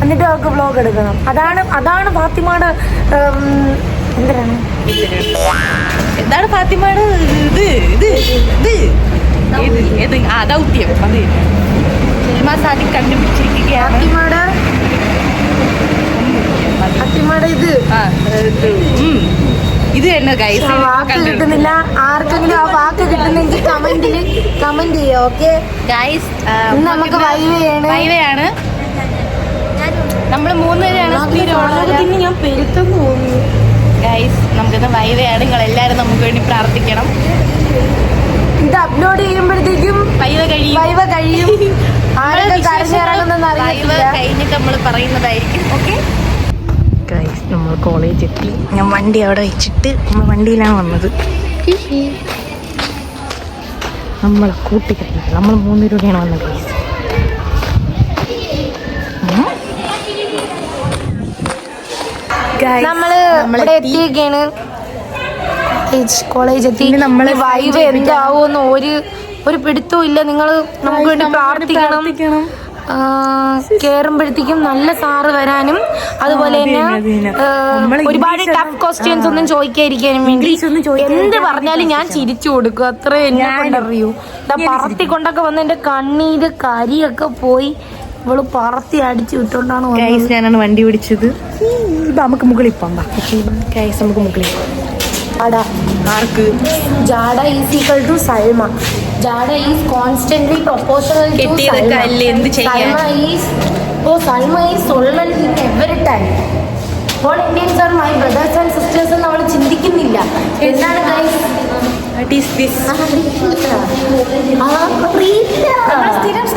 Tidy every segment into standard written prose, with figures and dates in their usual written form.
എന്നിട്ട് അവർക്ക് വ്ലോഗ് എടുക്കണം. അതാണ് ഫാത്തിമയുടെ എന്താണ് ഫാത്തിമയുടെ ദൗത്യം. അത് സൽമാ സാദിഖ് കണ്ടുപിടിച്ചിരിക്കുകയാണ് ഫാത്തിമയുടെ ഇത് തന്നെ ഗൈസ്. വാക്ക് കിട്ടുന്നില്ല. ആർക്കെങ്കിലും ആ വാക്ക് കിട്ടുന്നെങ്കിൽ കമന്റ് ചെയ്യാം. ഓക്കെ ഗൈസ്, നമുക്ക് വൈവയാണ്. നമ്മള് 3 പേരാണ്. ഞാൻ പെരുത്തെന്ന് തോന്നുന്നു ഗൈസ്. നമുക്കിന്ന് വൈവയാണ്. നിങ്ങൾ എല്ലാവരും നമുക്ക് വേണ്ടി പ്രാർത്ഥിക്കണം. ഇത് അപ്ലോഡ് ചെയ്യുമ്പോഴത്തേക്കും വൈവ കഴിയും. കഴിഞ്ഞിട്ട് നമ്മൾ പറയുന്നതായിരിക്കും. ഓക്കെ ഗൈസ്, നമ്മൾ കോളേജ് എത്തി. ഞാൻ വണ്ടി അവിടെ വെച്ചിട്ട് നമ്മൾ വണ്ടിയിലാണ് വന്നത്. നമ്മളെ കൂട്ടിക്കഴിഞ്ഞു. നമ്മൾ 3 രൂപയാണ് വന്നത് ഗൈസ്. നമ്മള് എത്തിയൊക്കെയാണ് കോളേജ് എത്തി. നമ്മള് വൈവ് എന്താവോന്ന് ഒരു പിടുത്തവും ഇല്ല. നിങ്ങള് നമുക്ക് വേണ്ടി പ്രാർത്ഥിക്കണം. കേറുമ്പോഴത്തേക്കും നല്ല സാറ് വരാനും അതുപോലെ തന്നെ ഒരുപാട് ടഫ് ക്വസ്റ്റ്യൻസ് ഒന്നും ചോദിക്കാതിരിക്കാനും വേണ്ടി എന്ത് പറഞ്ഞാലും ഞാൻ ചിരിച്ചു കൊടുക്കും. അത്ര എന്നെ കൊണ്ടറിയൂ. പറത്തിക്കൊണ്ടൊക്കെ വന്ന് എന്റെ കണ്ണീര് കരിയൊക്കെ പോയി. ഇവള് പറത്തി അടിച്ചു വിട്ടോണ്ടാണ് ഞാനാണ് വണ്ടി പിടിച്ചത്. നമുക്ക് മുകളിൽ പോകാം. നമുക്ക് മുകളിൽ jaada is equal to Salma. Jaada is constantly proportional to Salma. Salma is solemn in every time. All Indians are my brothers and sisters എന്ന് അവൾ ചിന്തിക്കുന്നില്ല. എന്താണ് ഗൈസ്?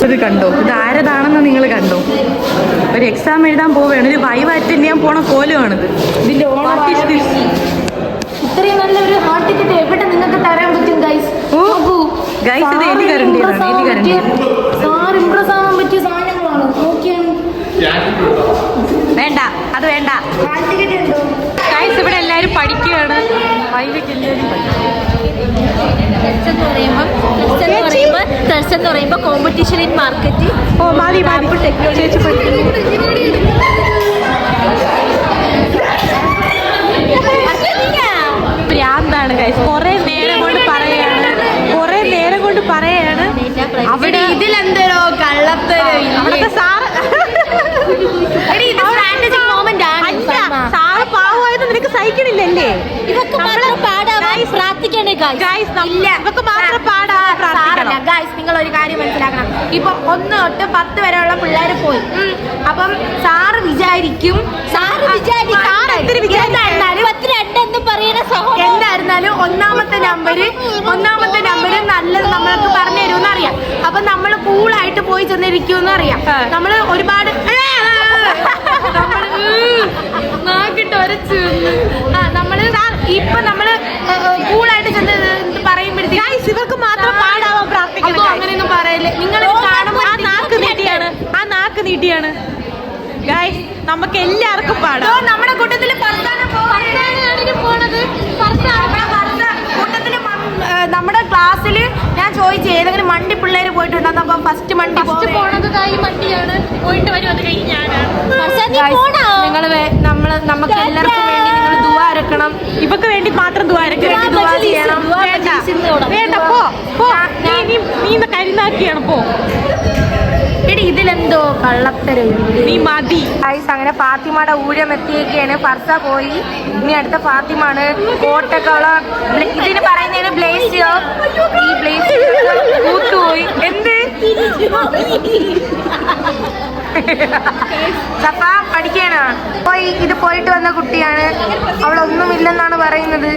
ഇത് കണ്ടോ? ഇത് ആരതാണെന്ന് നിങ്ങൾ കണ്ടോ? ഒരു എക്സാം എഴുതാൻ പോവുകയാണ്. ഒരു വൈവ അറ്റൻഡ് ചെയ്യാൻ പോണ കോലമാണിത്. ഇതിന്റെ ഇത്രയും നല്ലൊരു ഹാൾ ടിക്കറ്റ് എവിടെ നിങ്ങൾക്ക് തരാൻ പറ്റും ഗൈസ്? ഗൈസ്, ഇത് സാർ ഇംപ്രസ് ആവാൻ പറ്റിയ സാധനങ്ങളാണ്. നോക്കിയാണ്. വേണ്ട, അത് വേണ്ട. ഹാൾ ടിക്കറ്റ് ഉണ്ടോ ഗൈസ്? ഇവിടെ എല്ലാവരും പഠിക്കുകയാണ്. വൈവയ്ക്ക് എല്ലാവരും എന്ന് പറയുമ്പോൾ കോമ്പറ്റീഷൻ ഇൻ മാർക്കറ്റ്. ടെക്നോളജി ഭ്രാന്താണ് ഗൈസ്. കുറെ നേരം കൊണ്ട് പറയാണ് അവിടെ. ഇതിലെന്തോ കള്ളത്തരോ അവിടുത്തെ സാറ് സാറ് പാവമായത് നിനക്ക് സഹിക്കണില്ലല്ലേ? ഇവക്ക് മാത്രം ഗൈസ്, നിങ്ങൾ ഒരു കാര്യം മനസ്സിലാക്കണം. ഇപ്പൊ 1 തൊട്ട് 10 വരെയുള്ള പിള്ളേർ പോയി. അപ്പം സാറ് വിചാരിക്കും എന്തായിരുന്നാലും ഒന്നാമത്തെ നമ്പര് നല്ലത് നമ്മൾക്ക് പറഞ്ഞു തരുമെന്ന് അറിയാം. അപ്പൊ നമ്മൾ കൂളായിട്ട് പോയി ചെന്നിരിക്കുമെന്ന് അറിയാം. നമ്മള് ഒരുപാട് നമ്മള് ഇപ്പൊ നമ്മള് കൂളായിട്ട് ചെന്ന് പറയുമ്പോഴത്തേക്ക് ഇവർക്ക് മാത്രം പാടാവാൻ പ്രാർത്ഥിക്കണം. അങ്ങനെയൊന്നും പറയല്ലേ. നിങ്ങൾ കാണുമ്പോൾ ആ നാക്ക് നീട്ടിയാണ് ഗൈസ്. നമുക്ക് എല്ലാവർക്കും പാടാം. നമ്മുടെ കൂട്ടത്തില് നമ്മുടെ ക്ലാസ്സിൽ ഞാൻ ചോദിച്ചു ഏതെങ്കിലും മണ്ടി പിള്ളേര് പോയിട്ടുണ്ടെന്ന്. അപ്പൊ ഫസ്റ്റ് മണ്ടി പോണത് മണ്ടിയാണ്. പോയിട്ട് വരും. അത് കഴിഞ്ഞാണ് നമുക്ക് എല്ലാവർക്കും വേണ്ടി നിങ്ങൾ ദുആ ഇറക്കണം. ഇവക്ക് വേണ്ടി മാത്രം ദുആ ഇറക്കണം. വേണ്ട, പോ. നീ കരിനാക്കിയാണ്. പോ. ഇതിലെന്തോ കള്ളത്തരം. നീ മതി. അങ്ങനെ ഫാത്തിമയുടെ ഊഴം എത്തിയൊക്കെയാണ്. ഫർസ പോയി. ഇനി അടുത്ത ഫാത്തിമാണ്. കോട്ടൊക്കെ ഇതിന് പറയുന്നതിന് ബ്ലേസ്. ഈ ബ്ലേസ് കൂത്തുപോയി. എന്ത് സഫ പഠിക്കാണ്. ഇത് പോയിട്ട് വന്ന കുട്ടിയാണ്. അവളൊന്നുമില്ലെന്നാണ് പറയുന്നത്.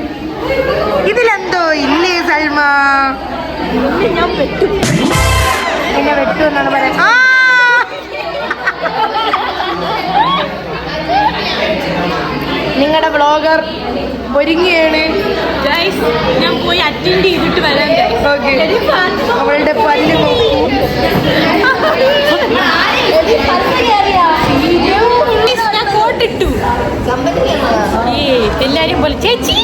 ഇതിലെന്തോ ഇല്ലേ സൽമ? എന്നെ വെട്ടു എന്നാണ് പറയുന്നത്. നിങ്ങളുടെ വ്ളോഗർ ഒരുങ്ങിയാണ്. ഞാൻ പോയി അറ്റൻഡ് ചെയ്തിട്ട് വരാം. അവളുടെ പല്ല് കോട്ടിട്ടു. എല്ലാരും പോലെ ചേച്ചി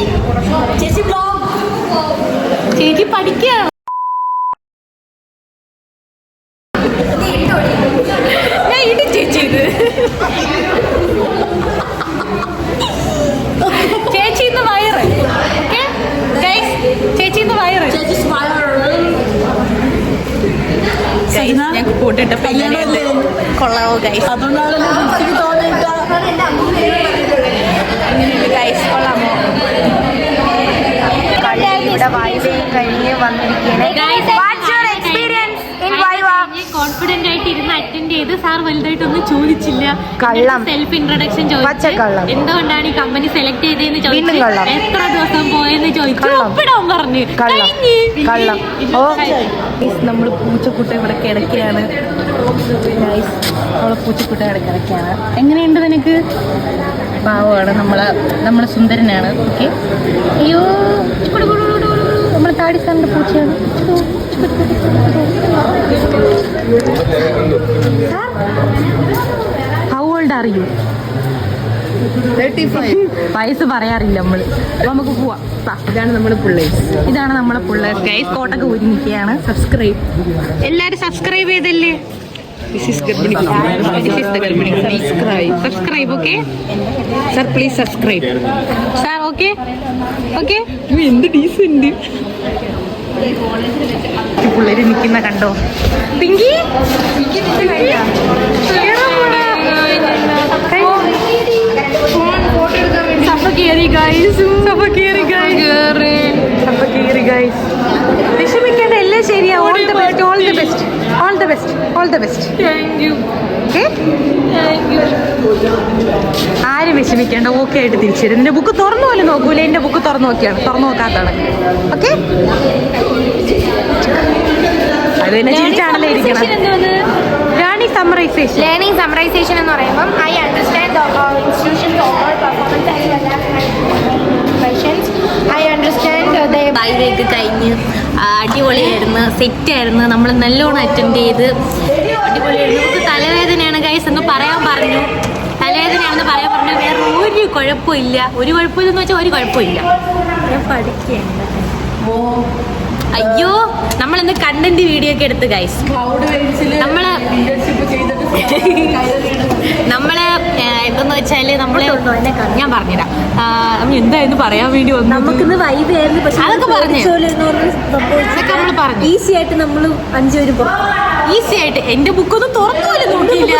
പഠിക്കുക. ഇട്ടപ്പോ കൊള്ളാവോ ഗൈസ്? ഗൈസ് കൊള്ളാമോ? ഇവിടെ വൈബ് കഴിഞ്ഞ് വന്നിരിക്കുകയാണ്. കോൺഫിഡന്റ് ആയിട്ട് ഇരുന്ന് അറ്റൻഡ് ചെയ്ത് സാർ വലുതായിട്ടൊന്നും ചോദിച്ചില്ല. കള്ളം. സെൽഫ് ഇൻട്രൊഡക്ഷൻ ചോദിച്ചു. എന്തുകൊണ്ടാണ് ഈ കമ്പനി സെലക്ട് ചെയ്തതെന്ന് ചോദിച്ചു. എത്ര ദിവസം പോയെന്ന് ചോദിച്ചു. ഒപ്പിടാൻ പറഞ്ഞു. കള്ളം. നമ്മൾ പൂച്ചക്കുട്ട ഇവിടെ കിടക്കുകയാണ്. നമ്മളെ പൂച്ചക്കുട്ട ഇവിടെ കിടക്കുകയാണ്. എങ്ങനെയുണ്ട് നിനക്ക്? പാവമാണ്. നമ്മളെ സുന്ദരനാണ്. ഓക്കെ. അയ്യോ നമ്മളെ താടി സാറിന്റെ പൂച്ചയാണ്. How old are you? 35. വയസ്സ് പറയാറില്ല നമ്മള്. അപ്പൊ നമുക്ക് പോവാം. ഇതാണ് നമ്മളെ പിള്ളേർ. ഗൈസ് കോട്ടൊക്കെ ഊരി നിൽക്കുകയാണ്. സബ്സ്ക്രൈബ് എല്ലാരും സബ്സ്ക്രൈബ് ചെയ്തല്ലേ? Subscribe okay sir, please subscribe sir. Okay എന്ത് ഡീസന്റ് പിള്ളേര് നിൽക്കുന്ന കണ്ടോ? പിങ്കി വിഷമിക്കേണ്ട, എല്ലാം ശരിയാ. All the best. ആരും വിഷമിക്കേണ്ട. ഓക്കെ ആയിട്ട് തിരിച്ചു വരും. നിന്റെ ബുക്ക് തുറന്നു പോലും നോക്കൂല. എന്റെ ബുക്ക് തുറന്നു നോക്കാത്താണ്. ഓക്കെ, അത് തന്നെ ചിരിച്ചാണല്ലോ ഇരിക്കണം. ലേണിംഗ് സമ്മറൈസേഷൻ എന്ന് പറയുമ്പോൾ I understand institutions over performance I understand ബൈവേക്ക് കഴിഞ്ഞ് അടിപൊളിയായിരുന്നു, സെറ്റായിരുന്നു. നമ്മൾ നല്ലോണം അറ്റൻഡ് ചെയ്ത് അടിപൊളിയായിരുന്നു. നമുക്ക് തലവേദനയാണ് ഗൈസ് എന്ന് പറയാൻ പറഞ്ഞു. തലവേദനയാണെന്ന് പറയാൻ പറഞ്ഞു. വേറെ ഒരു കുഴപ്പമില്ല. കുഴപ്പമില്ലെന്ന് വെച്ചാൽ ഒരു കുഴപ്പമില്ല. ഞാൻ പഠിക്കേണ്ട. അയ്യോ, നമ്മളിന്ന് കണ്ടന്റ് വീഡിയോ ഒക്കെ എടുത്ത് ഗൈസ്. നമ്മള് എന്തെന്ന് വെച്ചാല് ഞാൻ പറഞ്ഞുതരാം. നമ്മൾ എന്തായിരുന്നു പറയാൻ വേണ്ടി വന്നു. നമുക്കിന്ന് വൈബ് ആയിരുന്നു. പക്ഷെ അതൊക്കെ പറഞ്ഞു. ഈസി ആയിട്ട് നമ്മൾ 5 പേര് ഈസി ആയിട്ട് എന്റെ ബുക്കൊന്നും തുറന്നു പോലും നോക്കിയില്ല.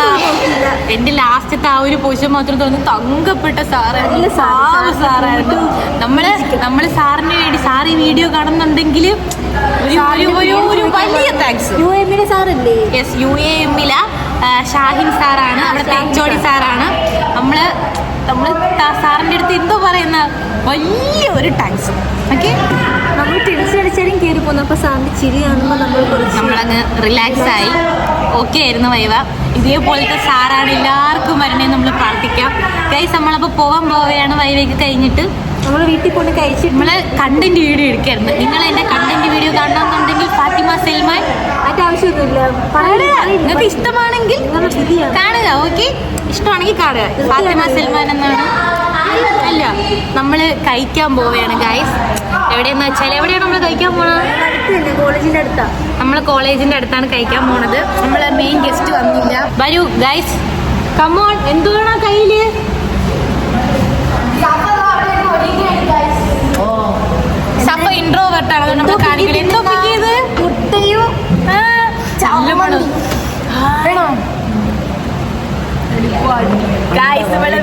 എന്റെ ലാസ്റ്റത്തെ ആ ഒരു പൊസിഷൻ മാത്രം തുറന്ന് തങ്കപ്പെട്ട സാറായിരുന്നു. നമ്മള് സാറിന് വേണ്ടി സാർ ഈ വീഡിയോ കാണുന്നുണ്ടെങ്കിൽ ഒരു വലിയ താങ്ക്സ്. UAM സാറല്ലേ? യെസ്, UAM ഷാഹിൻ സാറാണ്, അവിടുത്തെ HOD സാറാണ്. നമ്മള് സാറിന്റെ അടുത്ത് എന്തോ പറയുന്ന വലിയ ഒരു താങ്ക്സ്. ഓക്കെ, നമ്മൾ ടെൻഷൻ അടിച്ചാലും കയറി പോന്നപ്പോ സാറിന്റെ ചിരി കാണുമ്പോൾ നമ്മളങ്ങ് റിലാക്സ് ആയി. ഓക്കെ ആയിരുന്നു വൈവ. ഇതേപോലത്തെ സാറാണ് എല്ലാവർക്കും വരണേ നമ്മൾ പ്രാർത്ഥിക്കാം. ഗൈസ്, നമ്മളപ്പോൾ പോവുകയാണ് വൈവയ്ക്ക് കഴിഞ്ഞിട്ട്. നമ്മൾ വീട്ടിൽ കൊണ്ട് കഴിച്ചിട്ട് നമ്മള് കണ്ടന്റ് വീഡിയോ എടുക്കായിരുന്നു. നിങ്ങൾ എന്റെ കണ്ടന്റ് വീഡിയോ കാണണമെന്നുണ്ടെങ്കിൽ ഫാത്തിമ സൽമാൻ. അതിന്റെ ആവശ്യമൊന്നുമില്ല. നിങ്ങൾക്ക് ഇഷ്ടമാണെങ്കിൽ കാണുക. ഓക്കെ, ഇഷ്ടമാണെങ്കിൽ കാണുക. ഫാത്തിമ സൽമാൻ എന്നാണ്. അല്ല, നമ്മള് കഴിക്കാൻ പോവുകയാണ് ഗൈസ്. എവിടെയെന്ന് വെച്ചാൽ എവിടെയാണ് നമ്മൾ കഴിക്കാൻ പോണത്? കോളേജിന്റെ അടുത്താ. നമ്മള് കോളേജിന്റെ അടുത്താണ് കഴിക്കാൻ പോണത്. നമ്മളെ മെയിൻ ഗസ്റ്റ് വന്നില്ല. വരൂ ഗൈസ്, കമോൺ. എന്തുവേണോ കയ്യില്? സഫ ഇൻട്രോവേർട്ടാണ്, നമ്മൾ കാണിക്കല്. എന്തോ പിക്കിയത് മുട്ടയും ഗൈസ്. ഇവിടെ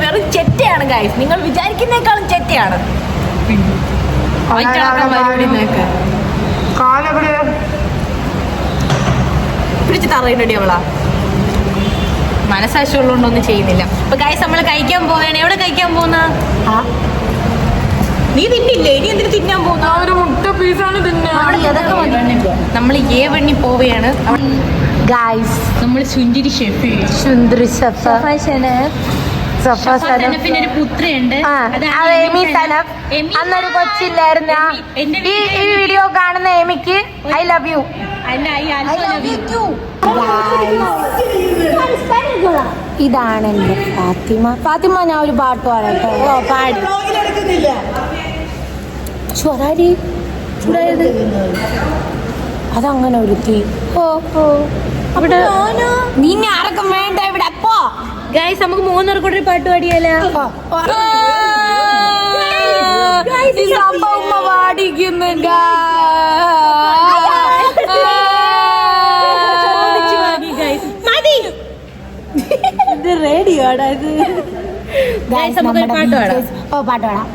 വെറും ചെറ്റയാണ് ഗൈസ്. നിങ്ങൾ വിചാരിക്കുന്നേക്കാളും ചെറ്റയാണ്. പിടിച്ച് തറയിലടി അവളാ. മനസാക്ഷി ഉള്ളതുകൊണ്ടൊന്നും ചെയ്യുന്നില്ല. അപ്പൊ ഗൈസ്, നമ്മള് കഴിക്കാൻ പോവുകയാണ്. എവിടെ കഴിക്കാൻ പോകുന്ന? നീ തിന്നില്ലേ? ഇനി എന്തിനു തിന്നാൻ പോകുന്ന? ഒരു മുട്ട പീസാണ് നമ്മൾ A1 പോവുകയാണ് ഗൈസ്. നമ്മൾ സുന്ദരി ഷെഫ്, പിന്നെ ഒരു പുത്രിയുണ്ട്. അന്നൊരു കൊച്ചില്ലായിരുന്ന ഈ വീഡിയോ കാണുന്ന എമിക്ക് ഐ ലവ് യു. ഇതാണ് എന്റെ ഫാത്തിമ. ഞാൻ ഒരു പാട്ട് പാടട്ടോ. പാടി ചൂടായത് അതങ്ങനെ ഒരുത്തി. അവിടെ നിന്നെ ആർക്കും വേണ്ട ഇവിടെ. അപ്പോ ഗൈസ്, നമുക്ക് 3 പേർക്ക് കൂടെ ഒരു പാട്ട് പാടിയാലോ? ഉമ്മ പാടിക്കുന്നു. നമുക്ക് പാട്ട് പാടാം. ഓ പാട്ട് പാടാം.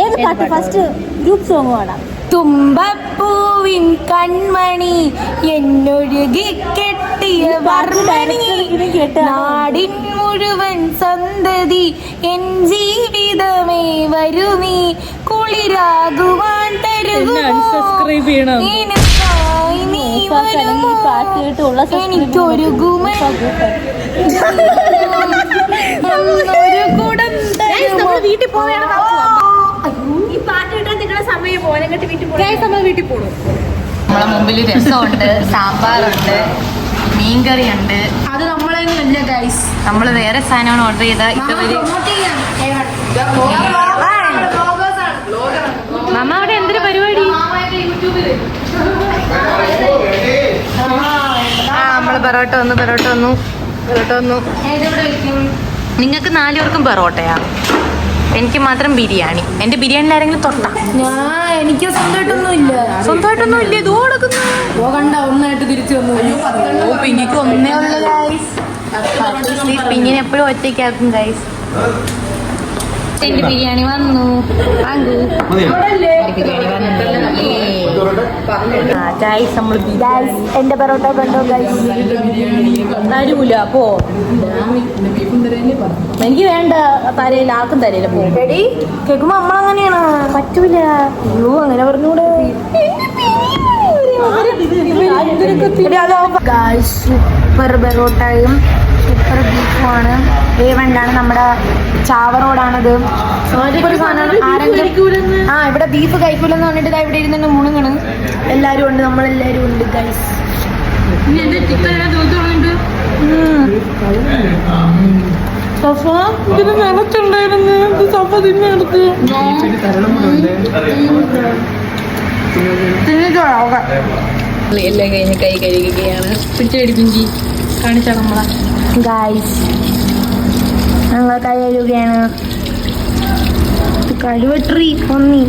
ഏത് പാട്ട് ഫസ്റ്റ് ഗ്രൂപ്പ് സോങ് പാടാം. തുമ്പപ്പൂവിൻ കൺമണി എന്നൊഴുകി കെട്ടിയ വർണ്ണനി നാടിൻ മുഴുവൻ സന്തതി എൻ ജീവിതമേ വരൂ നീ കുളിരാകുവാൻ എനിക്കൊരു വീട്ടിൽ പോവുകയാണ്. ഈ പാട്ട് കിട്ടാൻ നിങ്ങളുടെ സമയം പോലെ വീട്ടിൽ വീട്ടിൽ പോകും. നമ്മളെ മുമ്പിൽ രസമുണ്ട്, സാമ്പാറുണ്ട്, മീൻകറിയുണ്ട്. അത് നമ്മളെ തന്നെ ഗൈസ്. നമ്മൾ വേറെ സാധനമാണ് ഓർഡർ ചെയ്ത. ഇതുവരെ മമ്മ അവിടെ എന്തൊരു പരിപാടി? നമ്മള് പൊറോട്ട വന്നു. നിങ്ങൾക്ക് 4 പേർക്കും പൊറോട്ടയാ, എനിക്ക് മാത്രം ബിരിയാണി. എന്റെ ബിരിയാണിയിൽ ആരെങ്കിലും തൊട്ടാ? എനിക്ക് സ്വന്തമായിട്ടൊന്നും ഇല്ല. ഇത് കൊടുക്കുന്നു കണ്ട ഒന്നായിട്ട് തിരിച്ചു വന്നു. പിന്നിക്ക് ഒന്നേ ഉള്ളു ഗൈസ്. പിന്നിനെ എപ്പോഴും ഒറ്റയ്ക്കാക്കും ഗൈസ്. എന്റെ ബിരിയാണി വന്നു. എന്റെ പൊറോട്ട കണ്ടോ ഗൈസ്? തരൂല പോ. എനിക്ക് വേണ്ട, തരയില്ല, ആർക്കും തരയില്ല. പോ. എടി കേൾക്കുമ്പോ നമ്മളങ്ങനെയാണ്. പറ്റൂല. അയ്യോ അങ്ങനെ പറഞ്ഞൂടെ. സൂപ്പർ പൊറോട്ടയും സൂപ്പർ ബീഫുമാണ്. വേവണ്ടാണ് നമ്മുടെ ചാവറോടാണത്. ഒരു സാധനം ആരെങ്കിലും ഇവിടെ ബീഫ് കഴിക്കൂലെന്ന് പറഞ്ഞിട്ട് ഇവിടെ ഇരുന്നു മുണുങ്ങണ്. എല്ലാരും ഉണ്ട്, നമ്മളെല്ലാരും ഉണ്ട് ഗൈസ്. ഇതിന് നിലച്ചുണ്ടായിരുന്നു. സഫ തിന്നെടുത്ത് എല്ലാം കഴിഞ്ഞ് കൈ കഴുകുകയാണ്. പിടിച്ചടി പിഞ്ചി കാണിച്ചാ നമ്മളെ ഗൈസ്. ഞങ്ങൾ കൈ കഴുകുകയാണ്. കഴിവട്രി ഒന്നി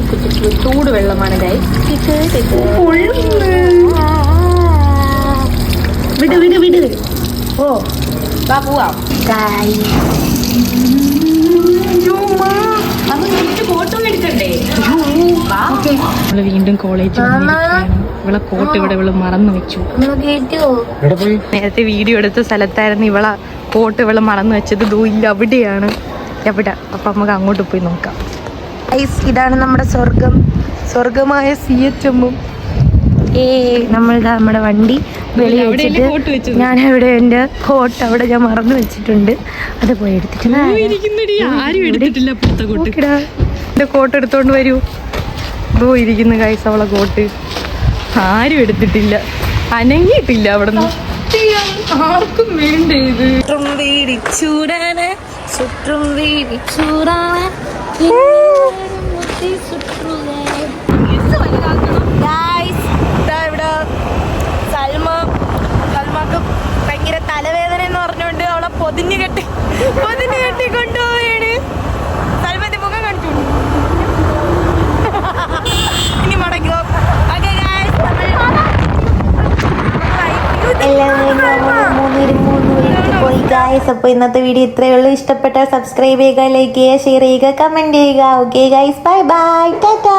ചൂട് വെള്ളമാണ് ഗൈസ്. വിട് ഓ വാ പോവാം. ഫോട്ടോ എടുക്കണ്ടേ? നമ്മള് വീണ്ടും കോളേജിൽ ഇവളെ കോട്ട് ഇവിടെ മറന്നു വെച്ചു. നേരത്തെ വീഡിയോ എടുത്ത സ്ഥലത്തായിരുന്നു ഇവളെ കോട്ട് മറന്നു വെച്ചത്. ഇല്ല, അവിടെയാണ്. എവിടെ? അപ്പൊ നമുക്ക് അങ്ങോട്ട് പോയി നോക്കാം. ഇതാണ് നമ്മുടെ സ്വർഗമായ CHM. നമ്മുടെ വണ്ടി വെളി വെച്ചിട്ട് ഞാനവിടെ എൻ്റെ കോട്ട് അവിടെ ഞാൻ മറന്നു വെച്ചിട്ടുണ്ട്. അത് പോയി എടുത്തിട്ട് എന്റെ കോട്ട് എടുത്തോണ്ട് വരൂ. ഇരിക്കുന്നു ഗൈസ് അവളെ കോട്ട്. ആരും എടുത്തിട്ടില്ല, അനങ്ങിയിട്ടില്ല അവിടെ നിന്ന്. ആർക്കും വേണ്ടേ ഇത്? ചുറ്റും വീടിച്ചൂടാണ് ഇവിടെ സൽമാക്ക് ഭയങ്കര തലവേദന എന്ന് പറഞ്ഞുകൊണ്ട് അവളെ പൊതിഞ്ഞു കെട്ടി കൊണ്ടുപോവുകയാണ്. സൽമാന്റെ മുഖം കാണിച്ചു. ഇനി മടങ്ങോ. പോയി ഗൈസ്. അപ്പോൾ ഇന്നത്തെ വീഡിയോ ഇത്രയേ ഉള്ളൂ. ഇഷ്ടപ്പെട്ടാൽ സബ്സ്ക്രൈബ് ചെയ്യുക, ലൈക്ക് ചെയ്യുക, ഷെയർ ചെയ്യുക, കമന്റ് ചെയ്യുക. Okay guys, bye bye, Tata.